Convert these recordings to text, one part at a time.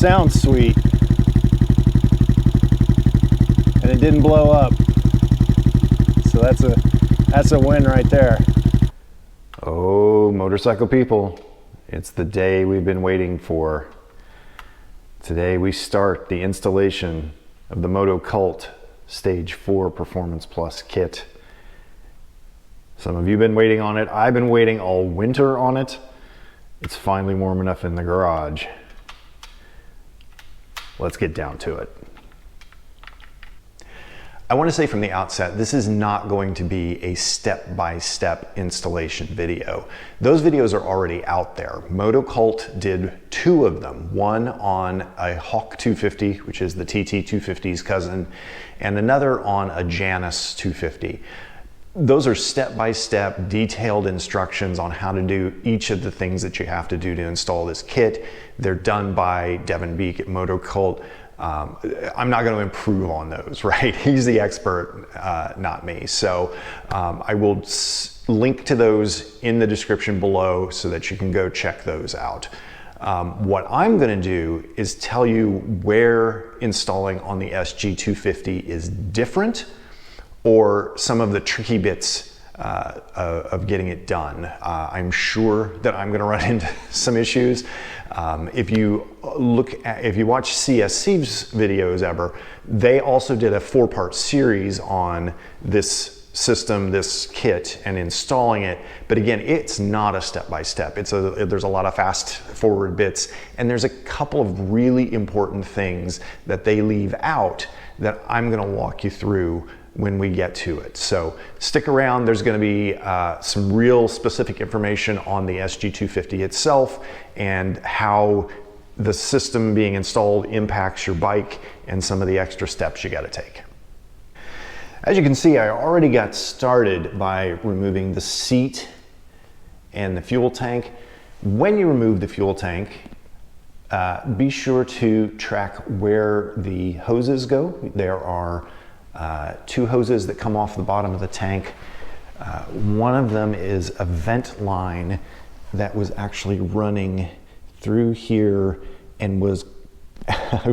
sounds sweet. And it didn't blow up. So that's a win right there. Oh, motorcycle people, it's the day we've been waiting for. Today we start the installation of the MotoCult Stage 4 Performance Plus kit. Some of you have been waiting on it. I've been waiting all winter on it. It's finally warm enough in the garage. Let's get down to it. I want to say from the outset, this is not going to be a step-by-step installation video. Those videos are already out there. MotoCult did 2 of them, one on a Hawk 250, which is the TT 250's cousin, and another on a Janus 250. Those are step-by-step detailed instructions on how to do each of the things that you have to do to install this kit. They're done by Devin Beek at MotoCult. I'm not going to improve on those, right? He's the expert, not me. So I will link to those in the description below so that you can go check those out. What I'm going to do is tell you where installing on the SG250 is different, or some of the tricky bits of getting it done. I'm sure that I'm going to run into some issues. If you watch CSC's videos ever, they also did a 4-part series on this system, this kit, and installing it. But again, it's not a step-by-step. There's a lot of fast-forward bits, and there's a couple of really important things that they leave out that I'm going to walk you through when we get to it. So stick around. There's going to be some real specific information on the SG250 itself and how the system being installed impacts your bike and some of the extra steps you got to take. As you can see, I already got started by removing the seat and the fuel tank. When you remove the fuel tank, be sure to track where the hoses go. There are 2 hoses that come off the bottom of the tank. One of them is a vent line that was actually running through here and was,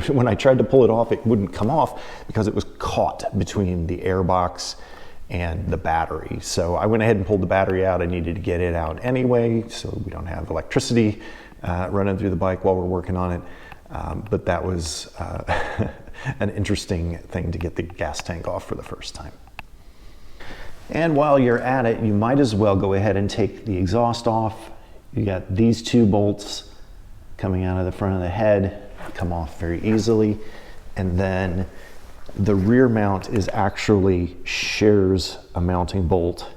when I tried to pull it off, it wouldn't come off because it was caught between the air box and the battery. So I went ahead and pulled the battery out. I needed to get it out anyway, so we don't have electricity running through the bike while we're working on it. But that was an interesting thing to get the gas tank off for the first time. And while you're at it, you might as well go ahead and take the exhaust off. You got these 2 bolts coming out of the front of the head, come off very easily. And then the rear mount actually shares a mounting bolt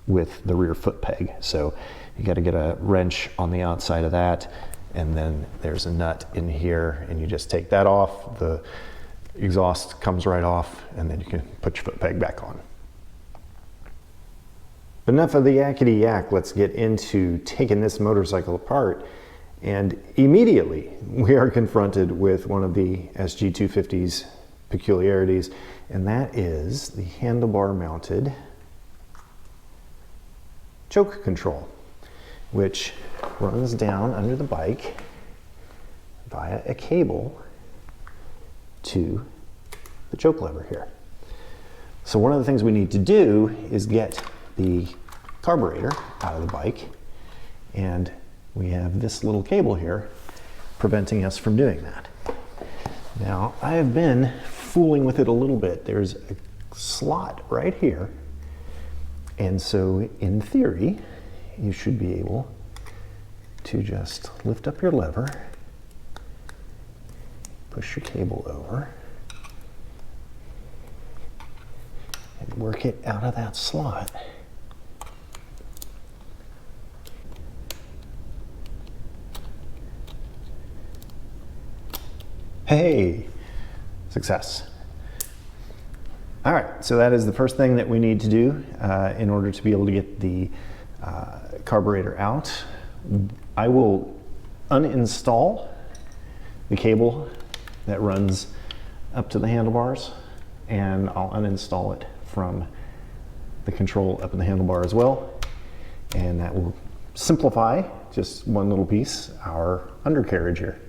with the rear foot peg. So you got to get a wrench on the outside of that, and then there's a nut in here, and you just take that off. The exhaust comes right off, and then you can put your foot peg back on. But enough of the yakety yak. Let's get into taking this motorcycle apart. And immediately we are confronted with one of the SG250's peculiarities, and that is the handlebar mounted choke control, which runs down under the bike via a cable to the choke lever here. So one of the things we need to do is get the carburetor out of the bike, and we have this little cable here preventing us from doing that. Now, I have been fooling with it a little bit. There's a slot right here, and so in theory you should be able to just lift up your lever, push your cable over, and work it out of that slot. Hey, success. All right, so that is the first thing that we need to do in order to be able to get the carburetor out. I will uninstall the cable that runs up to the handlebars, and I'll uninstall it from the control up in the handlebar as well, and that will simplify just one little piece, our undercarriage here.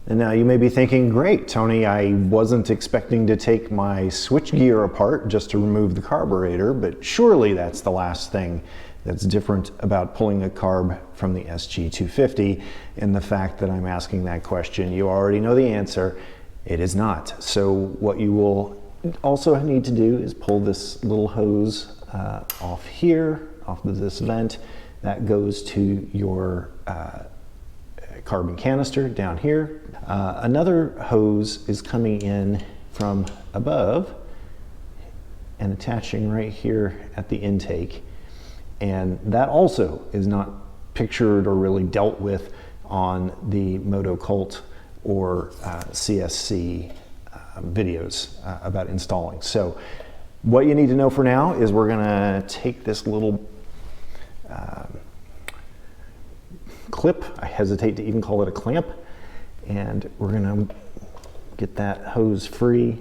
And now you may be thinking, great, Tony, I wasn't expecting to take my switchgear apart just to remove the carburetor, but surely that's the last thing that's different about pulling a carb from the SG250. And the fact that I'm asking that question, you already know the answer. It is not. So what you will also need to do is pull this little hose off here, off of this vent. That goes to your carbon canister down here. Another hose is coming in from above and attaching right here at the intake. And that also is not pictured or really dealt with on the MotoCult or CSC videos about installing. So what you need to know for now is we're gonna take this little clip, I hesitate to even call it a clamp, and we're gonna get that hose free.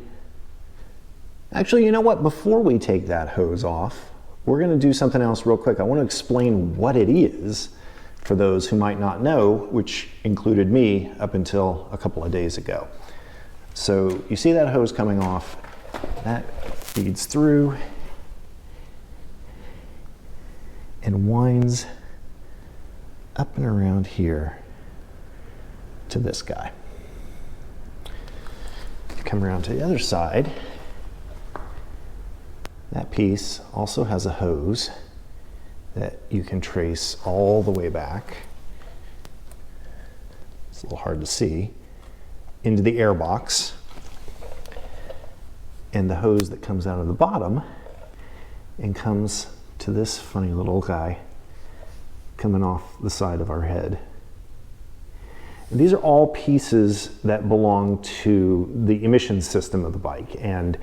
Actually, you know what? Before we take that hose off, we're gonna do something else real quick. I wanna explain what it is for those who might not know, which included me up until a couple of days ago. So you see that hose coming off, that feeds through and winds up and around here to this guy. Come around to the other side. That piece also has a hose that you can trace all the way back. It's a little hard to see. Into the air box. And the hose that comes out of the bottom and comes to this funny little guy coming off the side of our head. And these are all pieces that belong to the emission system of the bike, and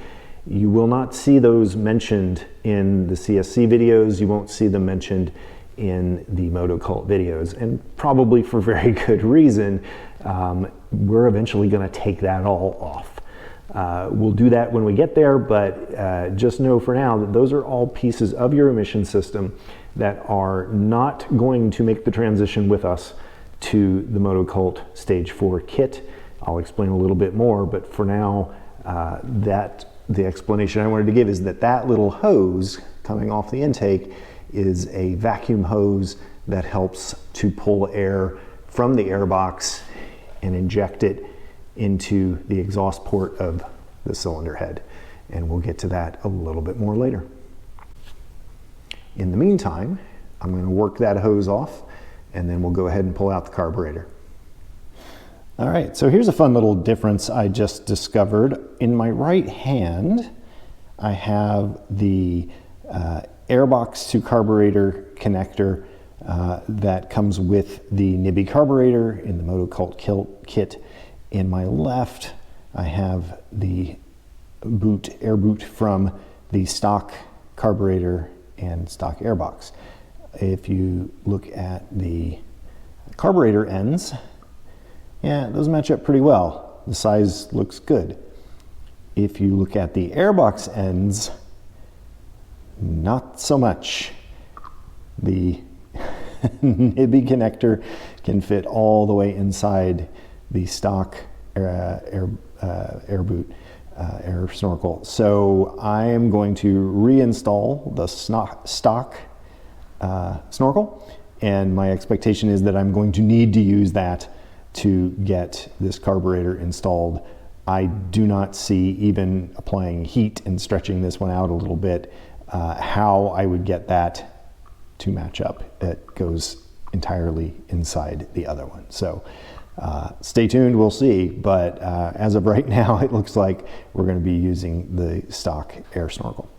you will not see those mentioned in the CSC videos. You won't see them mentioned in the MotoCult videos, and probably for very good reason. We're eventually going to take that all off. We'll do that when we get there, but just know for now that those are all pieces of your emission system that are not going to make the transition with us to the MotoCult Stage 4 kit. I'll explain a little bit more, but for now, the explanation I wanted to give is that that little hose coming off the intake is a vacuum hose that helps to pull air from the air box and inject it into the exhaust port of the cylinder head. And we'll get to that a little bit more later. In the meantime, I'm going to work that hose off, and then we'll go ahead and pull out the carburetor. All right, so here's a fun little difference I just discovered. In my right hand, I have the airbox to carburetor connector that comes with the Nibby carburetor in the MotoCult kit. In my left, I have the air boot from the stock carburetor and stock airbox. If you look at the carburetor ends, yeah, those match up pretty well. The size looks good. If you look at the airbox ends, not so much. The Nibby connector can fit all the way inside the stock air boot, air snorkel. So I am going to reinstall the stock snorkel, and my expectation is that I'm going to need to use that to get this carburetor installed. I do not see, even applying heat and stretching this one out a little bit, how I would get that to match up. It goes entirely inside the other one. So stay tuned, we'll see. But as of right now, it looks like we're going to be using the stock air snorkel.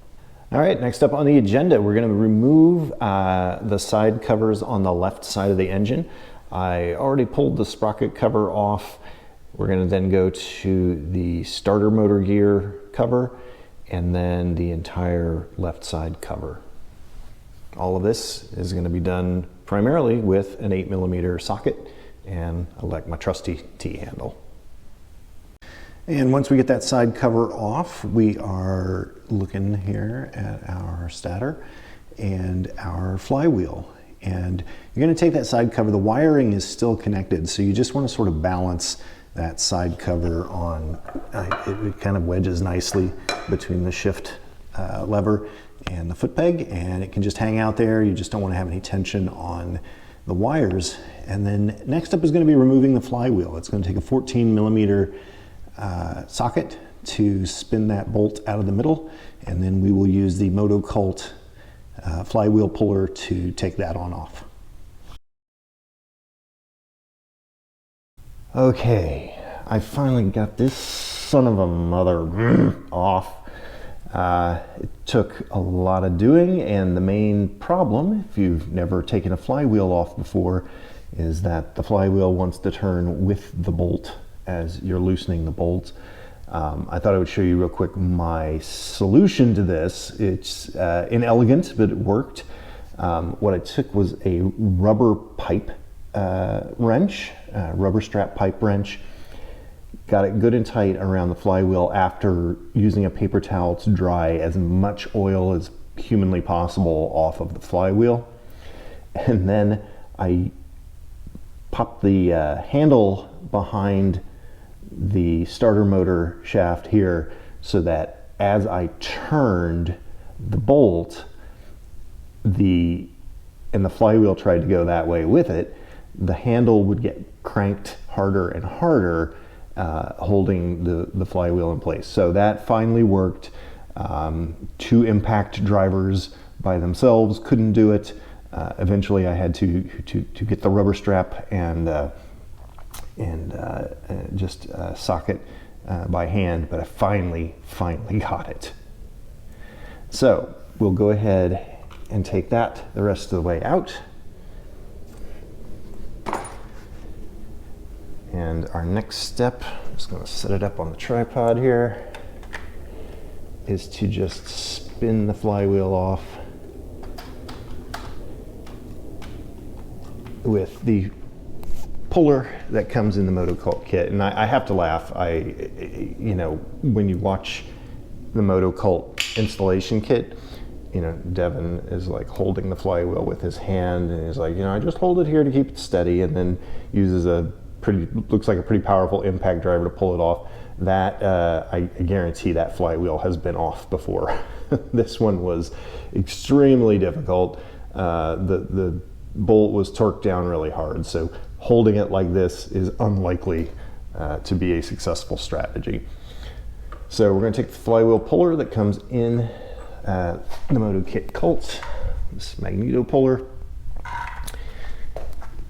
All right, next up on the agenda, we're going to remove the side covers on the left side of the engine. I already pulled the sprocket cover off. We're going to then go to the starter motor gear cover and then the entire left side cover. All of this is going to be done primarily with an 8mm socket and my trusty T-handle. And once we get that side cover off, we are looking here at our stator and our flywheel. And you're going to take that side cover. The wiring is still connected, so you just want to sort of balance that side cover on, it kind of wedges nicely between the shift lever and the foot peg, and it can just hang out there. You just don't want to have any tension on the wires. And then next up is going to be removing the flywheel. It's going to take a 14 millimeter socket to spin that bolt out of the middle, and then we will use the MotoCult flywheel puller to take that on off. Okay, I finally got this son of a mother off. It took a lot of doing, and the main problem, if you've never taken a flywheel off before, is that the flywheel wants to turn with the bolt as you're loosening the bolt. I thought I would show you real quick my solution to this. It's inelegant, but it worked. What I took was a rubber pipe wrench, rubber strap pipe wrench, got it good and tight around the flywheel after using a paper towel to dry as much oil as humanly possible off of the flywheel. And then I popped the handle behind the starter motor shaft here so that as I turned the bolt, and the flywheel tried to go that way with it, the handle would get cranked harder and harder, holding the flywheel in place. So that finally worked. Two impact drivers by themselves couldn't do it. Eventually I had to get the rubber strap and just socket by hand, but I finally got it. So we'll go ahead and take that the rest of the way out. And our next step, I'm just going to set it up on the tripod here, is to just spin the flywheel off with the puller that comes in the MotoCult kit. And I have to laugh. You know, when you watch the MotoCult installation kit, you know, Devin is like holding the flywheel with his hand, and he's like, you know, I just hold it here to keep it steady, and then uses looks like a pretty powerful impact driver to pull it off. That I guarantee that flywheel has been off before. This one was extremely difficult. The bolt was torqued down really hard, so holding it like this is unlikely to be a successful strategy. So we're going to take the flywheel puller that comes in the MotoCult, this magneto puller,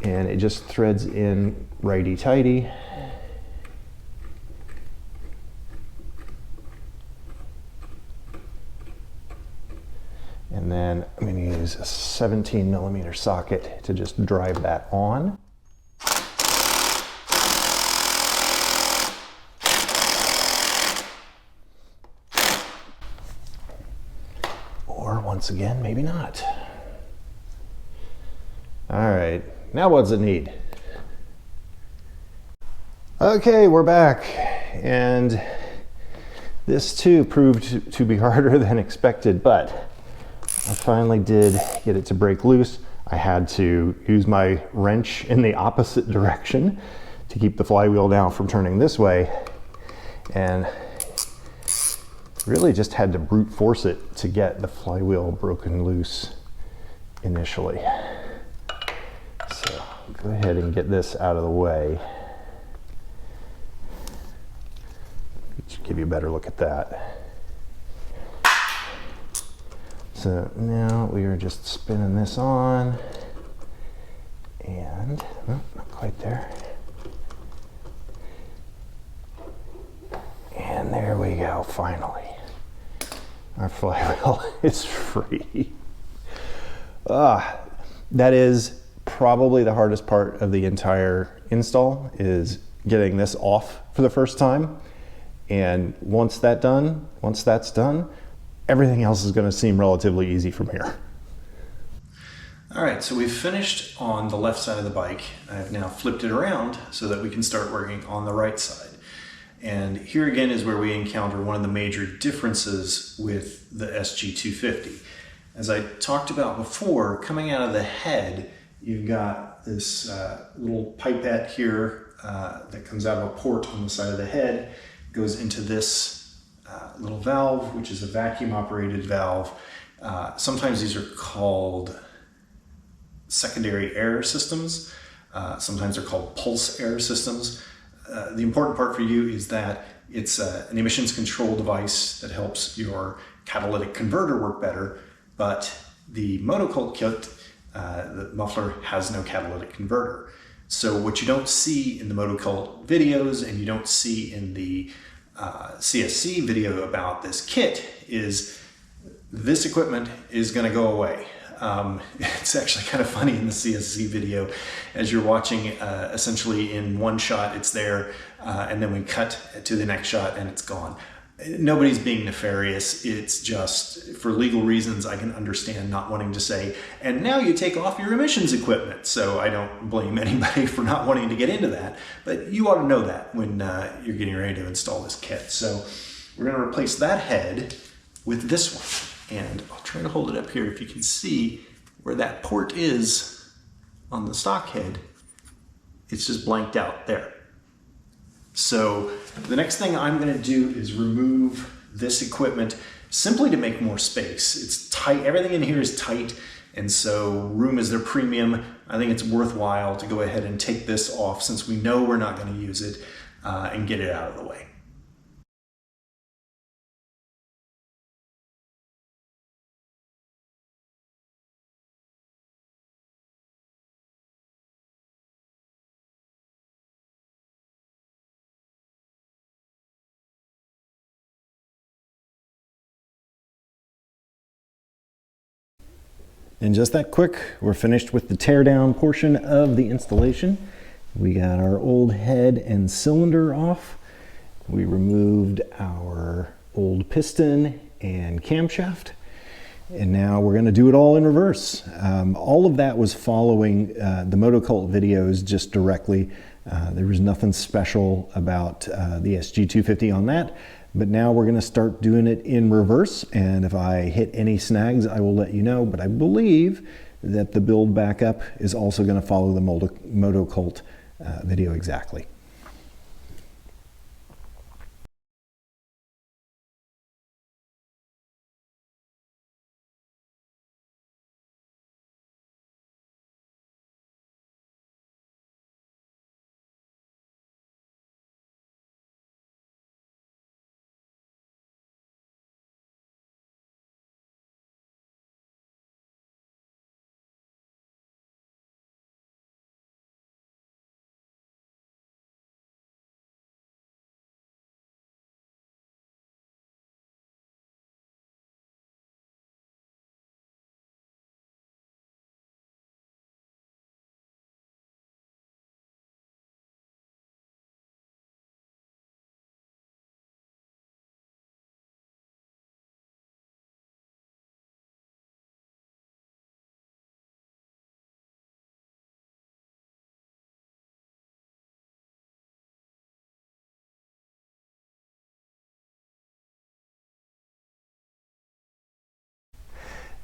and it just threads in righty-tighty. And then I'm going to use a 17 millimeter socket to just drive that on. Or once again, maybe not. All right, now what does it need? Okay, we're back, and this too proved to be harder than expected, but I finally did get it to break loose. I had to use my wrench in the opposite direction to keep the flywheel down from turning this way, and really just had to brute force it to get the flywheel broken loose initially. So go ahead and get this out of the way. Give you a better look at that. So now we are just spinning this on, and not quite there. And there we go, finally. Our flywheel is free. That is probably the hardest part of the entire install, is getting this off for the first time. And once that's done, everything else is going to seem relatively easy from here. All right, so we've finished on the left side of the bike. I've now flipped it around so that we can start working on the right side. And here again is where we encounter one of the major differences with the SG250. As I talked about before, coming out of the head, you've got this little pipette here that comes out of a port on the side of the head, goes into this little valve, which is a vacuum operated valve. Sometimes these are called secondary air systems. Sometimes they're called pulse air systems. The important part for you is that it's an emissions control device that helps your catalytic converter work better, but the MotoCult kit, the muffler has no catalytic converter. So what you don't see in the MotoCult videos and you don't see in the CSC video about this kit is this equipment is going to go away. It's actually kind of funny in the CSC video as you're watching essentially in one shot it's there and then we cut to the next shot and it's gone. Nobody's being nefarious. It's just for legal reasons I can understand not wanting to say, and now you take off your emissions equipment. So I don't blame anybody for not wanting to get into that, but you ought to know that when you're getting ready to install this kit. So we're going to replace that head with this one. And I'll try to hold it up here if you can see where that port is on the stock head. It's just blanked out there. So the next thing I'm going to do is remove this equipment simply to make more space. It's tight. Everything in here is tight. And so room is their premium. I think it's worthwhile to go ahead and take this off since we know we're not going to use it and get it out of the way. And just that quick, we're finished with the teardown portion of the installation. We got our old head and cylinder off. We removed our old piston and camshaft. And now we're going to do it all in reverse. All of that was following the MotoCult videos just directly. There was nothing special about the SG250 on that. But now we're going to start doing it in reverse, and if I hit any snags, I will let you know. But I believe that the build backup is also going to follow the MotoCult video exactly.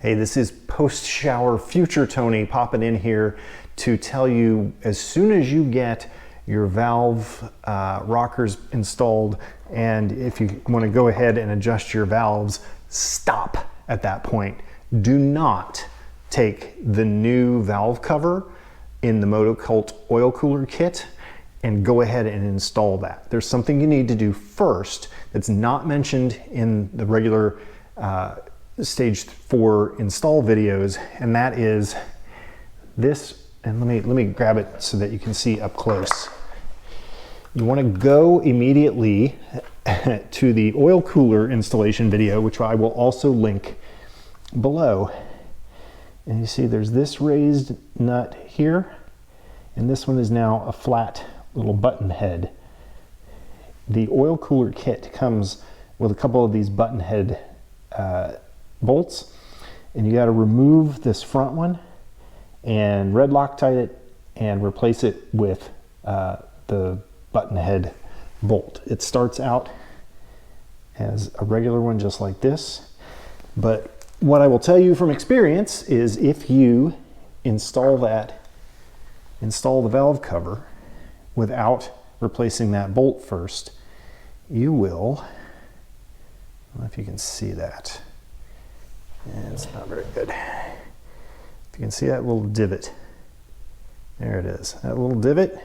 Hey, this is post-shower future Tony popping in here to tell you as soon as you get your valve rockers installed, and if you want to go ahead and adjust your valves, stop at that point. Do not take the new valve cover in the MotoCult oil cooler kit and go ahead and install that. There's something you need to do first that's not mentioned in the regular stage 4 install videos, and that is this. And let me grab it so that you can see up close. You want to go immediately to the oil cooler installation video, which I will also link below. And you see there's this raised nut here, and this one is now a flat little button head. The oil cooler kit comes with a couple of these button head bolts, and you got to remove this front one and red Loctite it and replace it with the button head bolt. It starts out as a regular one just like this, but what I will tell you from experience is if you install the valve cover without replacing that bolt first, you will, I don't know if you can see that. It's not very good. If you can see that little divot, there it is. That little divot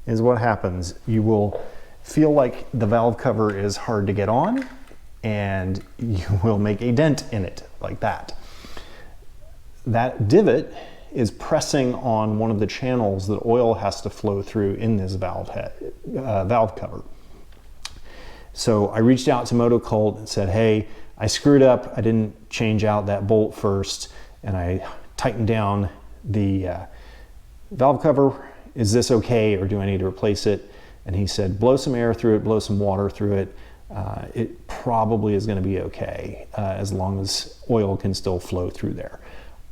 is what happens. You will feel like the valve cover is hard to get on, and you will make a dent in it like that. That divot is pressing on one of the channels that oil has to flow through in this valve cover. So I reached out to MotoCult and said, hey, I screwed up. I didn't change out that bolt first, and I tightened down the valve cover. Is this okay, or do I need to replace it? And he said, blow some air through it, blow some water through it. It probably is going to be okay as long as oil can still flow through there.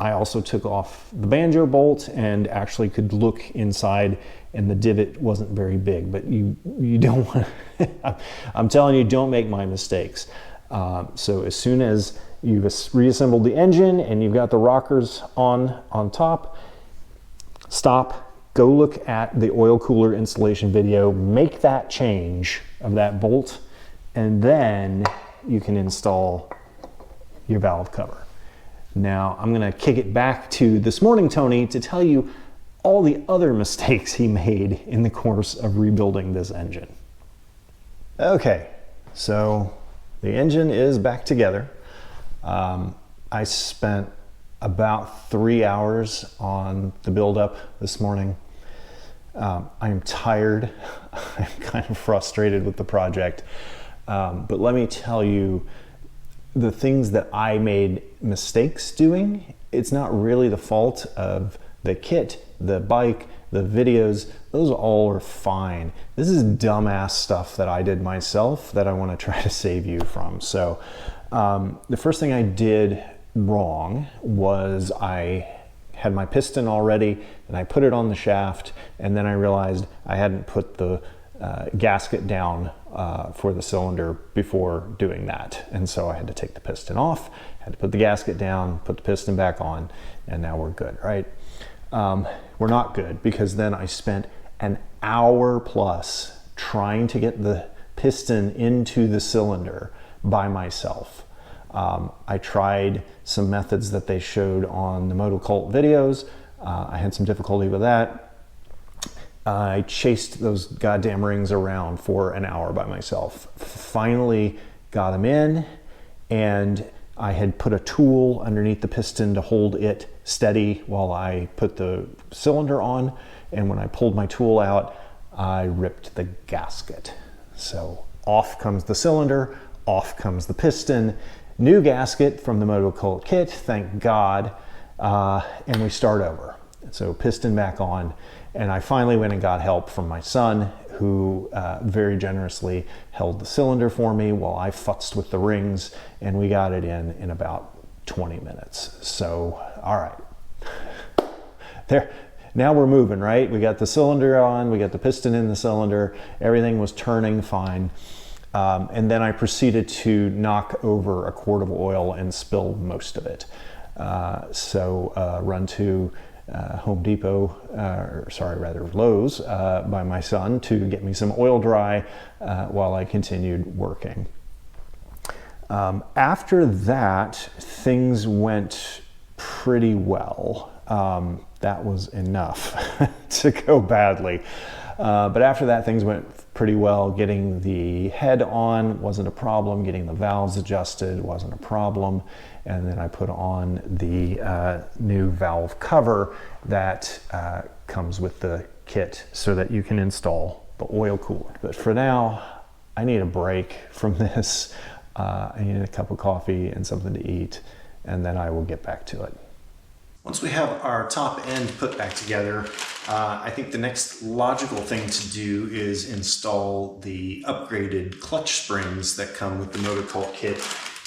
I also took off the banjo bolt and actually could look inside, and the divot wasn't very big, but you don't want to, I'm telling you, don't make my mistakes. So as soon as you've reassembled the engine and you've got the rockers on top, stop, go look at the oil cooler installation video, make that change of that bolt, and then you can install your valve cover. Now I'm gonna kick it back to This Morning Tony to tell you all the other mistakes he made in the course of rebuilding this engine. Okay, so the engine is back together. I spent about 3 hours on the build-up this morning. I'm tired. I'm kind of frustrated with the project. But let me tell you, the things that I made mistakes doing, it's not really the fault of the kit, the bike, the videos. Those all are fine. This is dumbass stuff that I did myself that I want to try to save you from. So the first thing I did wrong was I had my piston already and I put it on the shaft, and then I realized I hadn't put the gasket down for the cylinder before doing that. And so I had to take the piston off, had to put the gasket down, put the piston back on, and now we're good, right? We're not good, because then I spent an hour plus trying to get the piston into the cylinder by myself. I tried some methods that they showed on the MotoCult videos. I had some difficulty with that. I chased those goddamn rings around for an hour by myself. Finally got them in, and I had put a tool underneath the piston to hold it steady while I put the cylinder on. And when I pulled my tool out, I ripped the gasket. So off comes the cylinder, off comes the piston. New gasket from the MotoCult kit, thank God, and we start over. So piston back on, and I finally went and got help from my son, who very generously held the cylinder for me while I futzed with the rings, and we got it in about 20 minutes. So, all right. There, now we're moving, right? We got the cylinder on, we got the piston in the cylinder, everything was turning fine. And then I proceeded to knock over a quart of oil and spill most of it. Run to Home Depot, Lowe's, by my son to get me some oil dry while I continued working. After that, things went pretty well. That was enough to go badly. But after that, things went pretty well. Getting the head on wasn't a problem. Getting the valves adjusted wasn't a problem. And then I put on the new valve cover that comes with the kit so that you can install the oil cooler. But for now, I need a break from this. I need a cup of coffee and something to eat, and then I will get back to it. Once we have our top end put back together, I think the next logical thing to do is install the upgraded clutch springs that come with the MotoCult kit.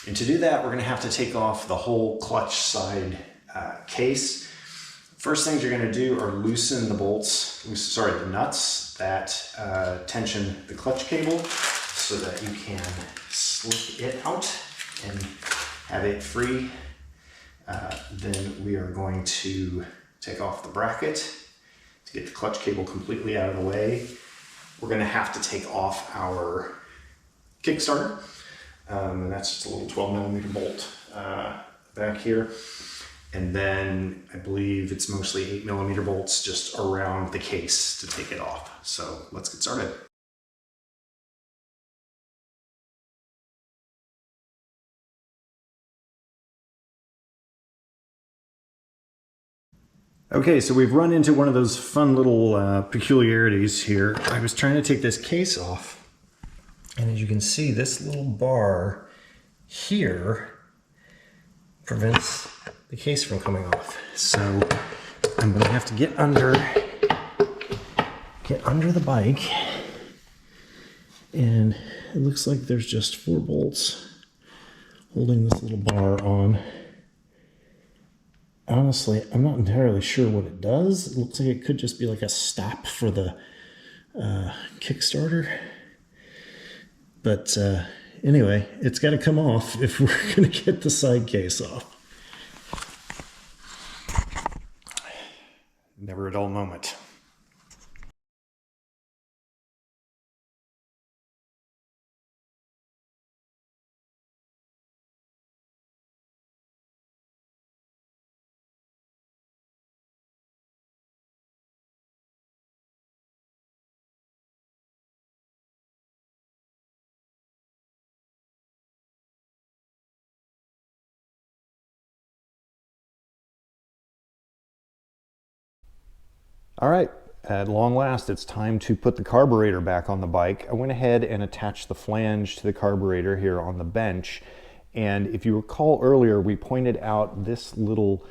And to do that, we're going to have to take off the whole clutch side case. First things you're going to do are loosen the the nuts that tension the clutch cable so that you can slip it out and have it free. Then we are going to take off the bracket to get the clutch cable completely out of the way. we're going to have to take off our Kickstarter. And that's just a little 12mm bolt back here. And then I believe it's mostly 8mm bolts just around the case to take it off. So let's get started. Okay, so we've run into one of those fun little peculiarities here. I was trying to take this case off, and as you can see, this little bar here prevents the case from coming off. So I'm going to have to get under the bike, and it looks like there's just 4 bolts holding this little bar on. Honestly, I'm not entirely sure what it does. It looks like it could just be like a stop for the Kickstarter. But anyway, it's got to come off if we're going to get the side case off. Never a dull moment. All right, at long last, it's time to put the carburetor back on the bike. I went ahead and attached the flange to the carburetor here on the bench. And if you recall earlier, we pointed out this little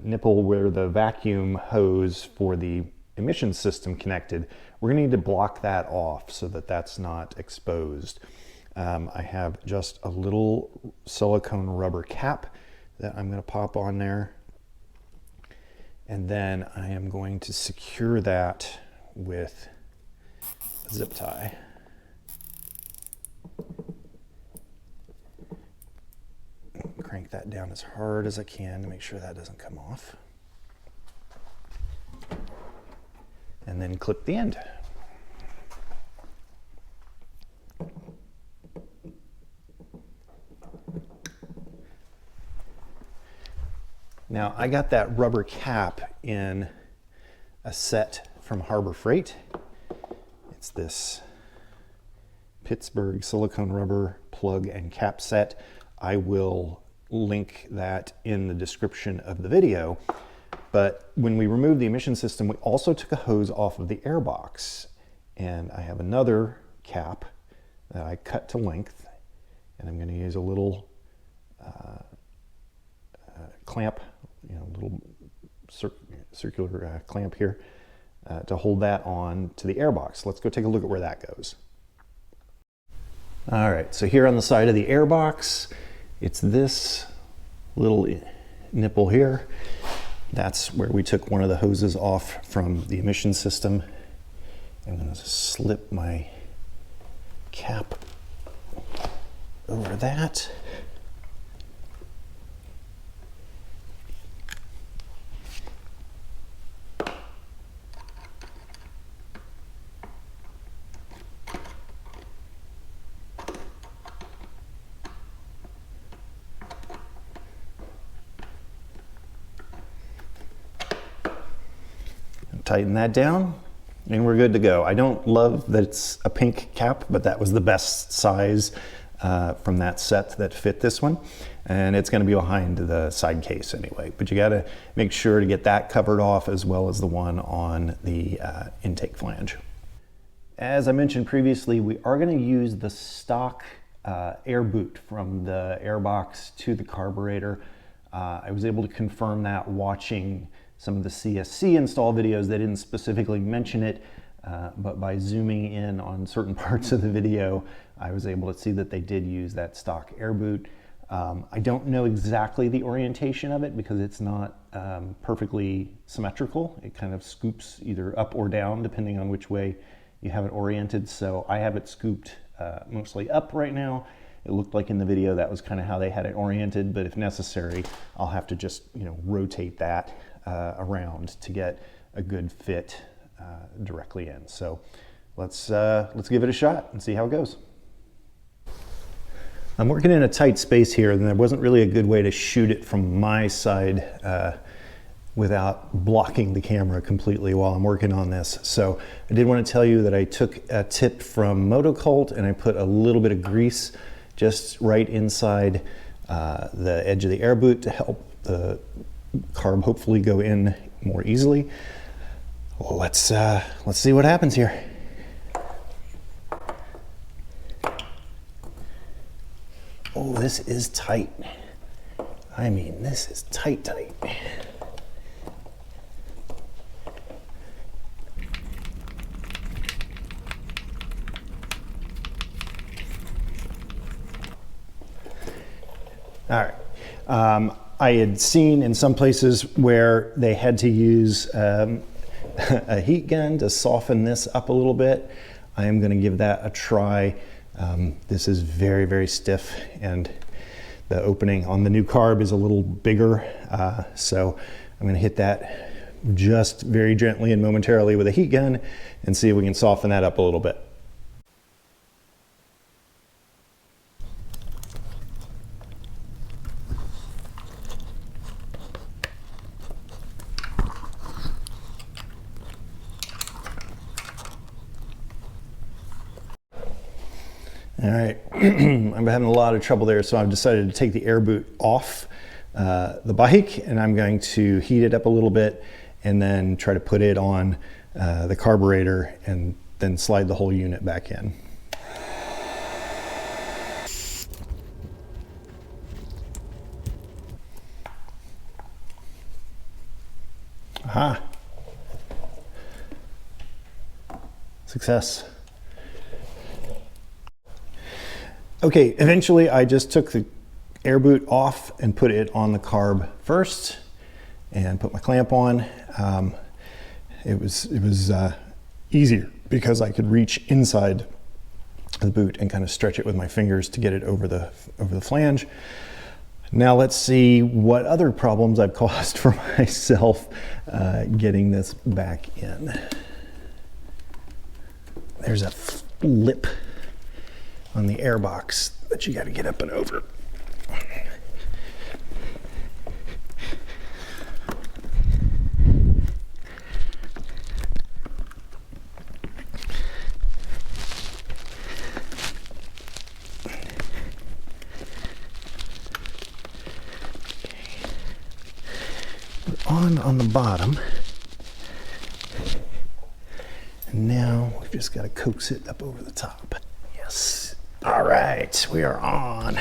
nipple where the vacuum hose for the emission system connected. We're gonna need to block that off so that that's not exposed. I have just a little silicone rubber cap that I'm gonna pop on there. And then I am going to secure that with a zip tie. Crank that down as hard as I can to make sure that doesn't come off. And then clip the end. Now, I got that rubber cap in a set from Harbor Freight. It's this Pittsburgh silicone rubber plug and cap set. I will link that in the description of the video. But when we removed the emission system, we also took a hose off of the airbox. And I have another cap that I cut to length. And I'm going to use a little clamp, little circular clamp here to hold that on to the airbox. Let's go take a look at where that goes. All right, so here on the side of the airbox, it's this little nipple here. That's where we took one of the hoses off from the emission system. I'm going to slip my cap over that. Tighten that down and we're good to go. I don't love that it's a pink cap, but that was the best size from that set that fit this one. And it's gonna be behind the side case anyway, but you gotta make sure to get that covered off as well as the one on the intake flange. As I mentioned previously, we are gonna use the stock air boot from the airbox to the carburetor. I was able to confirm that watching some of the CSC install videos. They didn't specifically mention it, but by zooming in on certain parts of the video, I was able to see that they did use that stock air boot. I don't know exactly the orientation of it because it's not perfectly symmetrical. It kind of scoops either up or down depending on which way you have it oriented. So I have it scooped mostly up right now. It looked like in the video that was kind of how they had it oriented, but if necessary, I'll have to just rotate that around to get a good fit directly in. So let's give it a shot and see how it goes. I'm working in a tight space here, and there wasn't really a good way to shoot it from my side without blocking the camera completely while I'm working on this. So I did want to tell you that I took a tip from MotoCult and I put a little bit of grease just right inside the edge of the air boot to help the carb hopefully go in more easily. Well, let's see what happens here. Oh, this is tight. I mean, this is tight. All right. I had seen in some places where they had to use a heat gun to soften this up a little bit. I am going to give that a try. This is very, very stiff, and the opening on the new carb is a little bigger. So I'm going to hit that just very gently and momentarily with a heat gun and see if we can soften that up a little bit. All right, I'm having a lot of trouble there, so I've decided to take the air boot off the bike, and I'm going to heat it up a little bit and then try to put it on the carburetor and then slide the whole unit back in. Aha. Success. Okay, eventually I just took the air boot off and put it on the carb first and put my clamp on. It was easier because I could reach inside the boot and kind of stretch it with my fingers to get it over the flange. Now let's see what other problems I've caused for myself getting this back in. There's a lip on the air box that you got to get up and over. We're on the bottom. And now we've just got to coax it up over the top. Yes. All right, we are on.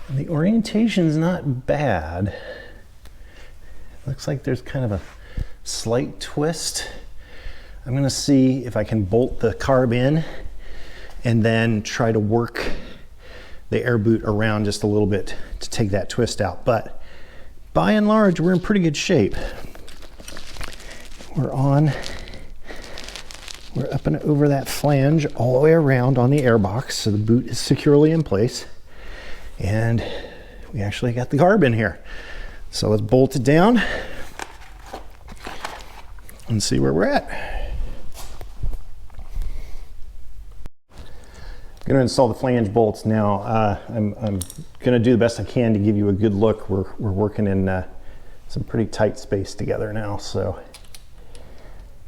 And the orientation's not bad. Looks like there's kind of a slight twist. I'm gonna see if I can bolt the carb in and then try to work the air boot around just a little bit to take that twist out. But by and large, we're in pretty good shape. We're up and over that flange all the way around on the air box, so the boot is securely in place. And we actually got the carb in here. So let's bolt it down and see where we're at. I'm going to install the flange bolts now. I'm going to do the best I can to give you a good look. We're working in some pretty tight space together now, so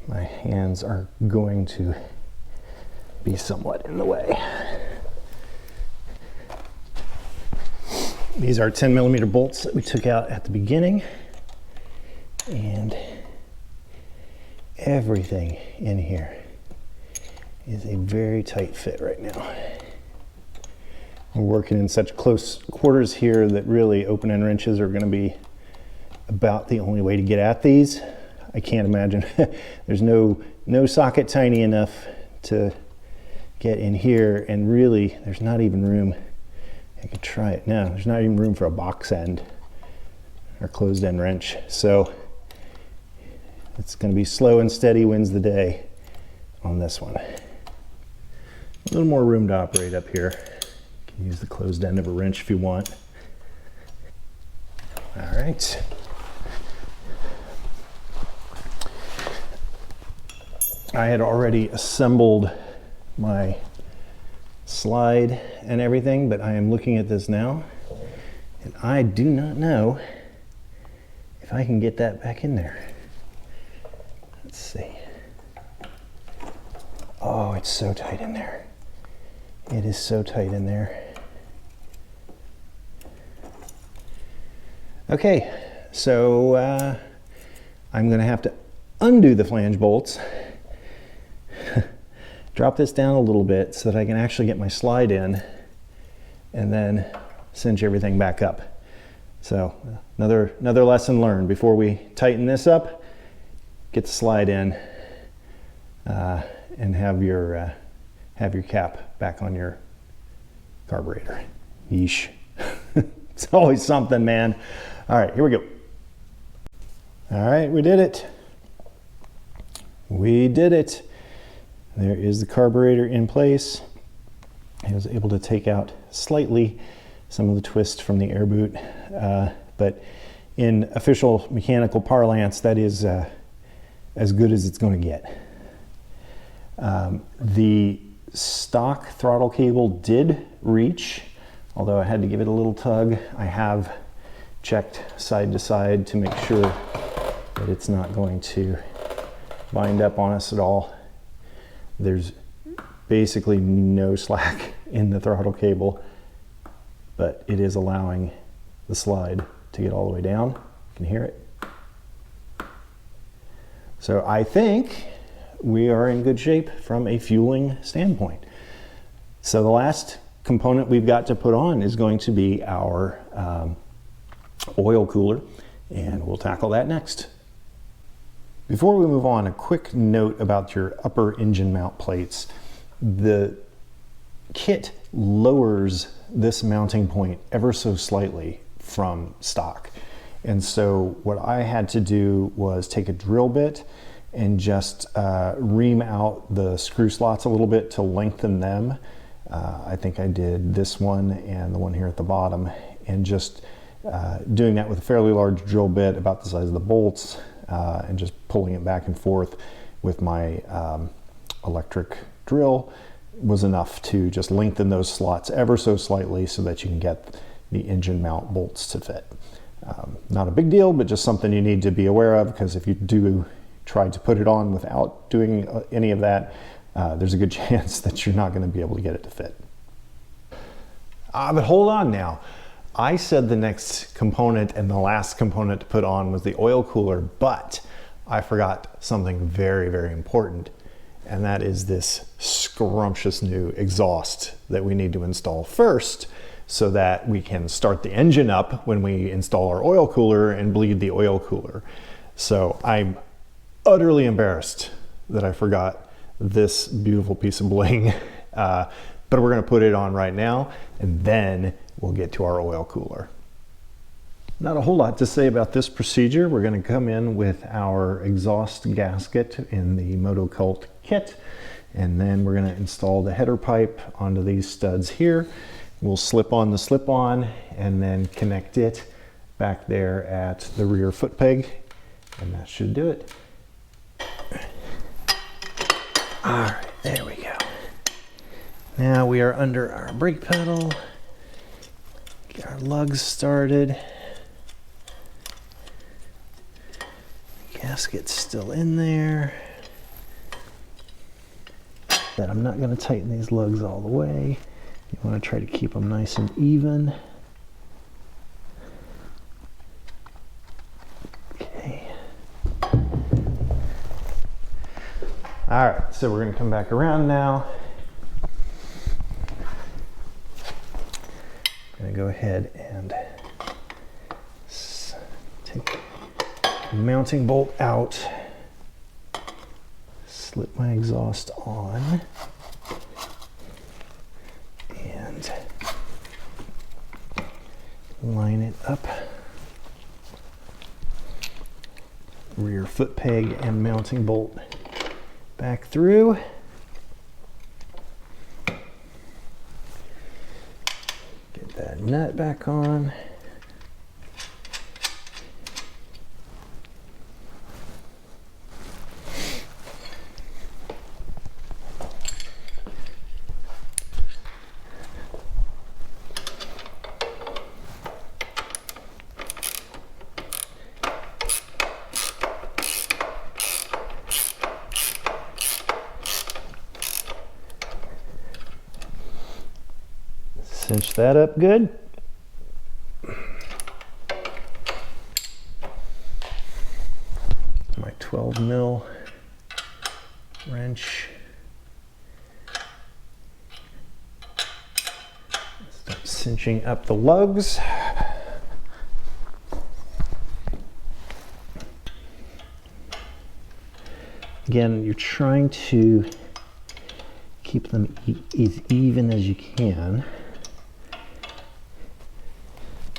my hands are going to be somewhat in the way. These are 10mm bolts that we took out at the beginning, and everything in here is a very tight fit right now. We're working in such close quarters here that really open-end wrenches are going to be about the only way to get at these. I can't imagine. There's no socket tiny enough to get in here, and really there's not even room. I could try it now. There's not even room for a box end or closed end wrench. So it's going to be slow and steady wins the day on this one. A little more room to operate up here. You can use the closed end of a wrench if you want. right. I had already assembled my slide and everything, but I am looking at this now, and I do not know if I can get that back in there. Let's see. Oh, it's so tight in there. It is so tight in there. Okay, so I'm going to have to undo the flange bolts, drop this down a little bit so that I can actually get my slide in, and then cinch everything back up. So another lesson learned. Before we tighten this up, get the slide in and have your cap back on your carburetor. Yeesh. It's always something, man. All right, here we go. All right, we did it. We did it. There is the carburetor in place. I was able to take out slightly some of the twist from the air boot, but in official mechanical parlance, that is as good as it's going to get. The stock throttle cable did reach, although I had to give it a little tug. I have checked side to side to make sure that it's not going to bind up on us at all. There's basically no slack in the throttle cable, but it is allowing the slide to get all the way down. You can hear it. So I think we are in good shape from a fueling standpoint. So the last component we've got to put on is going to be our oil cooler, and we'll tackle that next. Before we move on, a quick note about your upper engine mount plates. The kit lowers this mounting point ever so slightly from stock. And so what I had to do was take a drill bit and just ream out the screw slots a little bit to lengthen them. I think I did this one and the one here at the bottom, and just doing that with a fairly large drill bit about the size of the bolts, and just pulling it back and forth with my electric drill was enough to just lengthen those slots ever so slightly so that you can get the engine mount bolts to fit. Not a big deal, but just something you need to be aware of, because if you do try to put it on without doing any of that, there's a good chance that you're not going to be able to get it to fit. But hold on now. I said the next component and the last component to put on was the oil cooler, but I forgot something very, very important, and that is this scrumptious new exhaust that we need to install first so that we can start the engine up when we install our oil cooler and bleed the oil cooler. So I'm utterly embarrassed that I forgot this beautiful piece of bling, but we're going to put it on right now, and then we'll get to our oil cooler. Not a whole lot to say about this procedure. We're going to come in with our exhaust gasket in the MotoCult kit, and then we're going to install the header pipe onto these studs here. We'll slip on the slip-on and then connect it back there at the rear foot peg, and that should do it. All right, there we go. Now we are under our brake pedal. Get our lugs started. Gasket's still in there. But I'm not going to tighten these lugs all the way. You want to try to keep them nice and even. Okay. All right, so we're going to come back around now. I'm going to go ahead and take the mounting bolt out, slip my exhaust on, and line it up. Rear foot peg and mounting bolt back through. Get that nut back on. cinch that up good. My 12 mil wrench. Start cinching up the lugs. Again, you're trying to keep them as even as you can.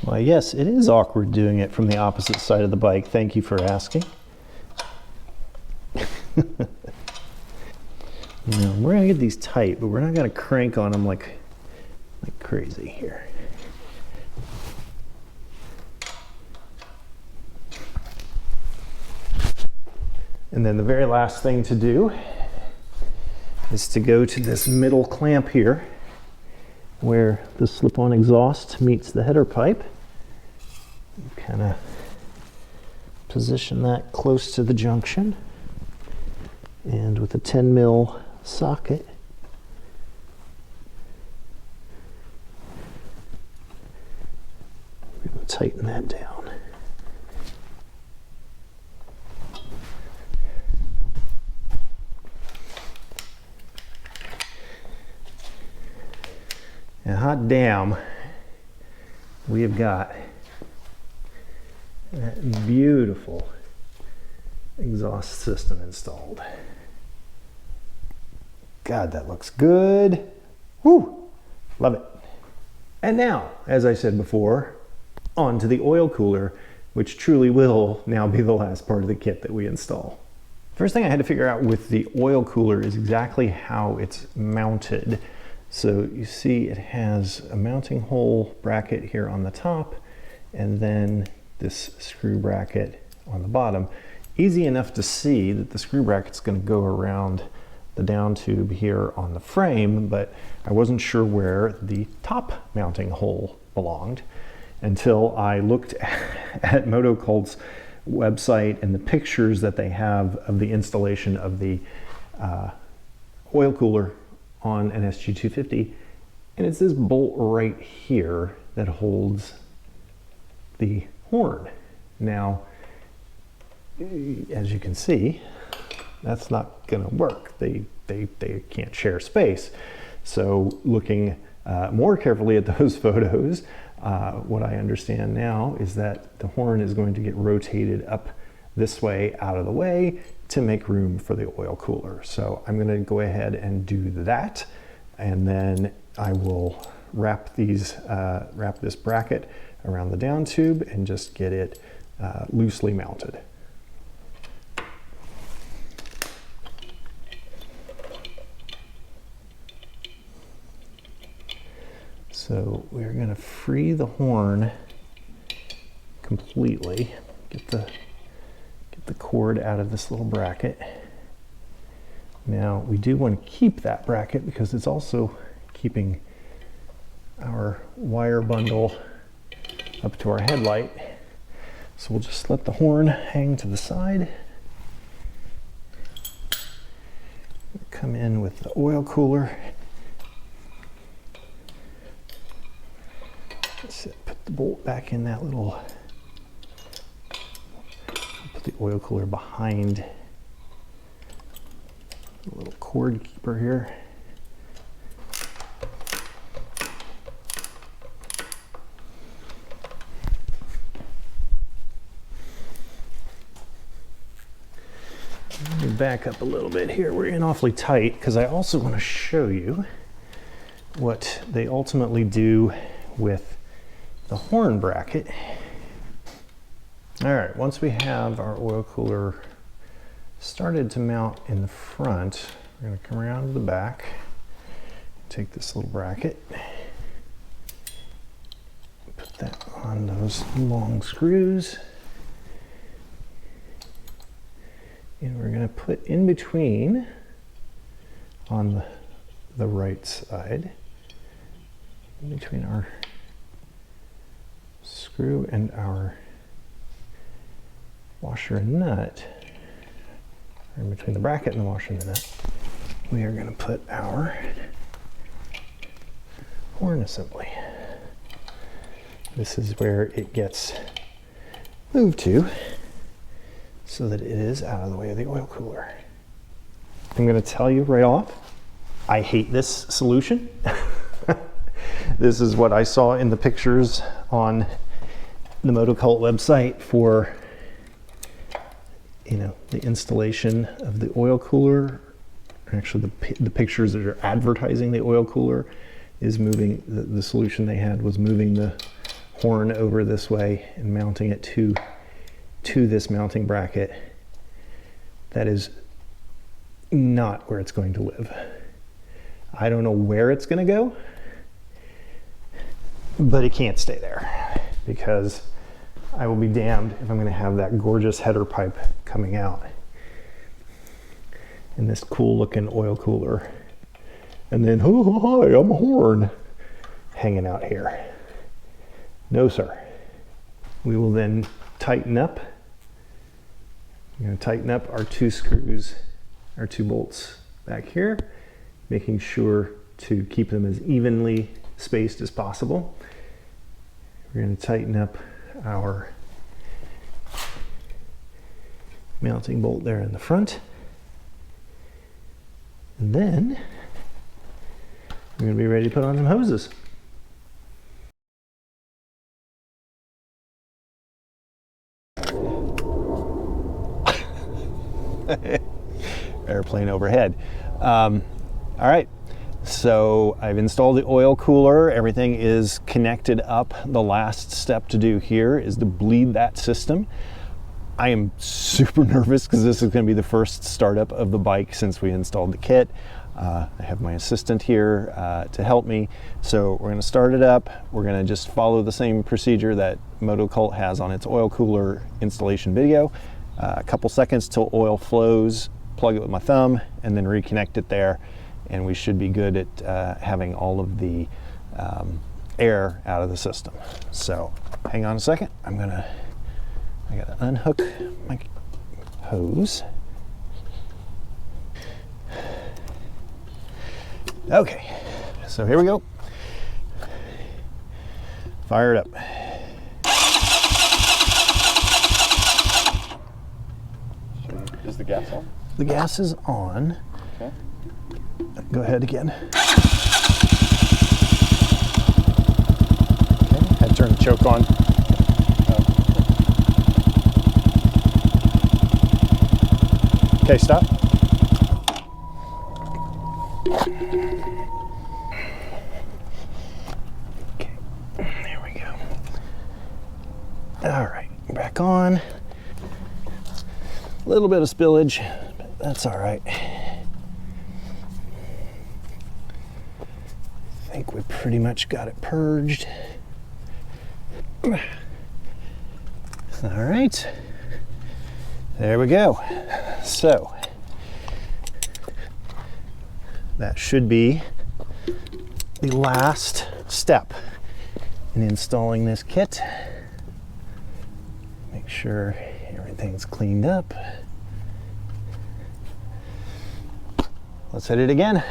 Well, yes, it is awkward doing it from the opposite side of the bike. Thank you for asking. Now, we're gonna get these tight, but we're not gonna crank on them like crazy here. And then the very last thing to do is to go to this middle clamp here where the slip-on exhaust meets the header pipe. Kind of position that close to the junction. And with a 10 mil socket, we're going to tighten that down. And hot damn, we have got that beautiful exhaust system installed. God, that looks good. Woo! Love it. And now, as I said before, on to the oil cooler, which truly will now be the last part of the kit that we install. First thing I had to figure out with the oil cooler is exactly how it's mounted. So you see it has a mounting hole bracket here on the top, and then this screw bracket on the bottom. Easy enough to see that the screw bracket's going to go around the down tube here on the frame, but I wasn't sure where the top mounting hole belonged until I looked at MotoCult's website and the pictures that they have of the installation of the oil cooler on an SG250, and it's this bolt right here that holds the horn. Now, as you can see, that's not going to work. They can't share space. So looking more carefully at those photos, what I understand now is that the horn is going to get rotated up this way out of the way to make room for the oil cooler. So I'm going to go ahead and do that, and then I will wrap this bracket around the down tube and just get it loosely mounted. So we're going to free the horn completely, get the cord out of this little bracket. Now we do want to keep that bracket because it's also keeping our wire bundle up to our headlight. So we'll just let the horn hang to the side. Come in with the oil cooler. Put the bolt back in that little, put the oil cooler behind the little cord keeper here. Let me back up a little bit here. We're in awfully tight because I also want to show you what they ultimately do with the horn bracket. All right, once we have our oil cooler started to mount in the front, we're going to come around to the back, take this little bracket, put that on those long screws, and we're going to put in between on the right side, in between our screw and our washer and nut, or in between the bracket and the washer and the nut, we are going to put our horn assembly. this is where it gets moved to so that it is out of the way of the oil cooler. I'm going to tell you right off, I hate this solution. This is what I saw in the pictures on the MotoCult website for, you know, the installation of the oil cooler. Actually, the pictures that are advertising the oil cooler is moving, the solution they had was moving the horn over this way and mounting it to this mounting bracket. That is not where it's going to live. I don't know where it's going to go, but it can't stay there, because I will be damned if I'm going to have that gorgeous header pipe coming out in this cool looking oil cooler, and then, oh, hi, I'm a horn hanging out here. No, sir. We will then tighten up. I'm going to tighten up our 2 screws, our 2 bolts back here, making sure to keep them as evenly spaced as possible. We're going to tighten up our mounting bolt there in the front. And then we're going to be ready to put on some hoses. Airplane overhead. All right, so I've installed the oil cooler. Everything is connected up. The last step to do here is to bleed that system. I am super nervous because this is going to be the first startup of the bike since we installed the kit. I have my assistant here to help me. So we're going to start it up. We're going to just follow the same procedure that MotoCult has on its oil cooler installation video. A couple seconds till oil flows, plug it with my thumb, and then reconnect it there. And we should be good at having all of the air out of the system. So hang on a second. I gotta unhook my hose. Okay, so here we go. Fire it up. Is the gas on? The gas is on. Okay. Go ahead again. Okay, had to turn the choke on. Okay, stop. Okay, there we go. All right, back on. A little bit of spillage, but that's all right. I think we pretty much got it purged. All right, there we go. So that should be the last step in installing this kit. Make sure everything's cleaned up. Let's hit it again.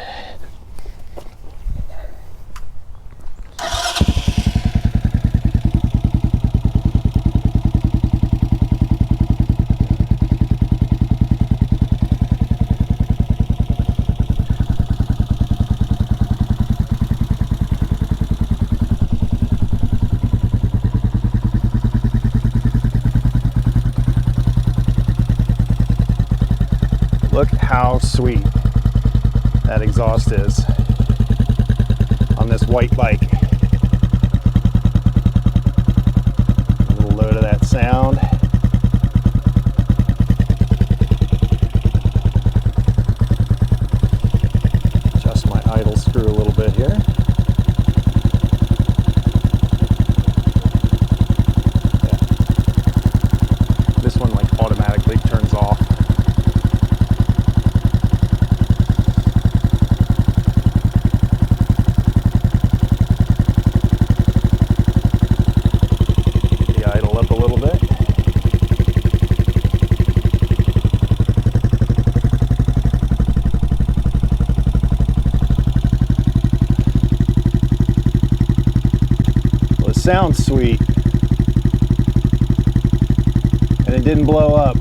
Look how sweet that exhaust is on this white bike. A little load of that sound. Adjust my idle screw a little bit here. Yeah. This one like automatically turns off. Idle up a little bit. sounds sweet. And it didn't blow up.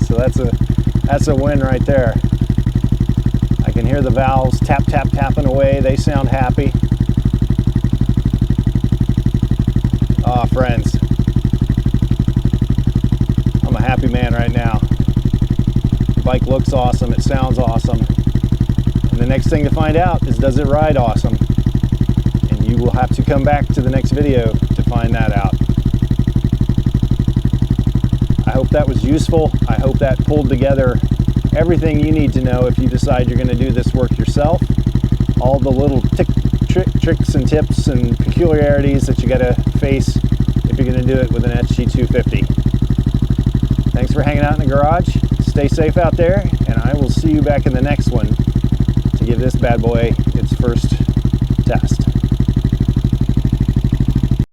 So that's a win right there. I can hear the valves tap, tap, tapping away. They sound happy. Ah, friends. I'm a happy man right now. The bike looks awesome. It sounds awesome. And the next thing to find out is, does it ride awesome? And you will have to come back to the next video to find that out. I hope that was useful. I hope that pulled together everything you need to know if you decide you're going to do this work yourself. All the little tricks and tips and peculiarities that you got to face if you're going to do it with an SG250. Thanks for hanging out in the garage. Stay safe out there, and I will see you back in the next one to give this bad boy its first test.